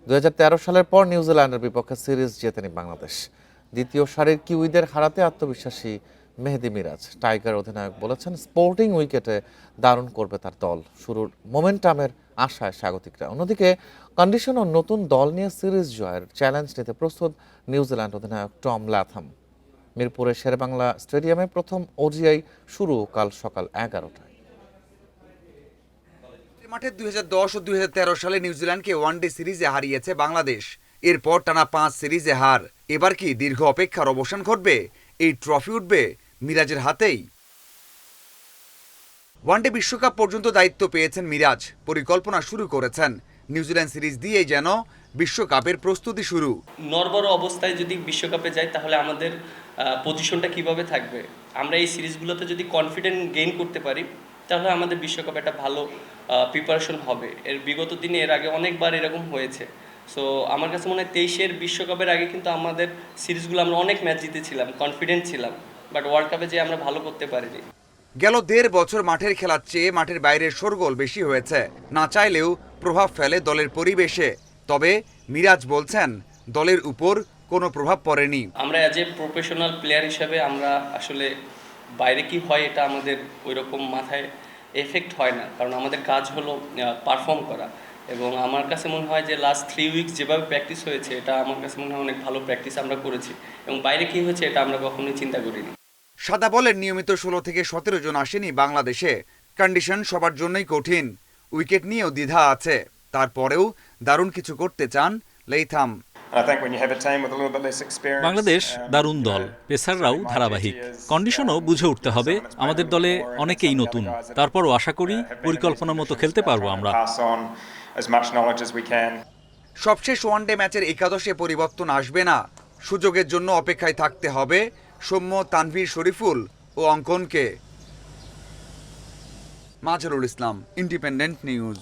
2013 সালের পর নিউজিল্যান্ডের বিপক্ষে সিরিজ জেতেনি বাংলাদেশ। দ্বিতীয় সারির কিউইদের হারাতে আত্মবিশ্বাসী মেহেদী মিরাজ। টাইগার অধিনায়ক বলেছেন, স্পোর্টিং উইকেটে দারুণ করবে তার দল। শুরুর মোমেন্টামের আশায় স্বাগতিকরা। অন্যদিকে কন্ডিশন ও নতুন দল নিয়ে সিরিজ জয়ের চ্যালেঞ্জ নিতে প্রস্তুত নিউজিল্যান্ড অধিনায়ক টম ল্যাথাম। মিরপুরের শেরেবাংলা স্টেডিয়ামে প্রথম ওডিআই শুরু কাল সকাল 11টায়। মাঠে 2010 ও 2013 সালে নিউজিল্যান্ডকে ওয়ানডে সিরিজে হারিয়েছে বাংলাদেশ। এরপর টানা 5 সিরিজে হার। এবার কি দীর্ঘ অপেক্ষার অবসান ঘটবে? এই ট্রফি উঠবে মিরাজের হাতেই। ওয়ানডে বিশ্বকাপ পর্যন্ত দায়িত্ব পেয়েছেন মিরাজ, পরিকল্পনা শুরু করেছেন। নিউজিল্যান্ড সিরিজ দিয়েই যেন বিশ্বকাপের প্রস্তুতি শুরু। নড়বড় অবস্থায় যদি বিশ্বকাপে যাই তাহলে আমাদের পজিশনটা কিভাবে থাকবে। আমরা এই সিরিজগুলোতে যদি কনফিডেন্ট গেইন করতে পারি তাহলে আমাদের বিশ্বকাপে একটা ভালো প্রিপারেশন হবে। বিগত দিনে এর আগে অনেকবার এরকম হয়েছে। সো আমার কাছে মনে হয় 23-এর বিশ্বকাপের আগে কিন্তু আমাদের সিরিজগুলো আমরা অনেক ম্যাচ জিতেছিলাম, কনফিডেন্ট ছিলাম, বাট ওয়ার্ল্ড কাপে যে আমরা ভালো করতে পারিনি। গেল 1.5 বছর মাঠের খেলার চেয়ে মাঠের বাইরের শোরগোল বেশি হয়েছে। না চাইলেও প্রভাব ফেলে দলের পরিবেশে। তবে মিরাজ বলছেন, দলের উপর কোনো প্রভাব পড়েনি। আমরা অ্যাজ এ প্রফেশনাল প্লেয়ার হিসেবে আমরা আসলে বাইরে কি হয় এটা আমাদের ওই রকম মাথায় এফেক্ট হয় না, কারণ আমাদের কাজ হলো পারফর্ম করা। এবং আমার কাছে মনে হয় যে লাস্ট 3 উইকস যেভাবে প্র্যাকটিস হয়েছে এটা আমার কাছে মনে হয় অনেক ভালো প্র্যাকটিস আমরা করেছি, এবং বাইরে কি হয়েছে এটা আমরা কখনোই চিন্তা করিনি। সাদা বলের নিয়মিত 16 থেকে 17 জন আসেনি বাংলাদেশে। কন্ডিশন সবার জন্যই কঠিন, উইকেট নিয়েও দ্বিধা আছে। তারপরেও দারুণ কিছু করতে চান লেইথাম। বাংলাদেশ দারুণ দল, পেসাররাও ধারাবাহিক, কন্ডিশনও বুঝে উঠতে হবে। আমাদের দলে অনেকেই নতুন, তারপরও আশা করি পরিকল্পনা মতো খেলতে পারবো আমরা। সবশেষ ওয়ানডে ম্যাচের একাদশে পরিবর্তন আসবে না। সুযোগের জন্য অপেক্ষায় থাকতে হবে সৌম্য, তানভীর, শরীফুল ও অঙ্কনকে। Mazharul Islam, independent news.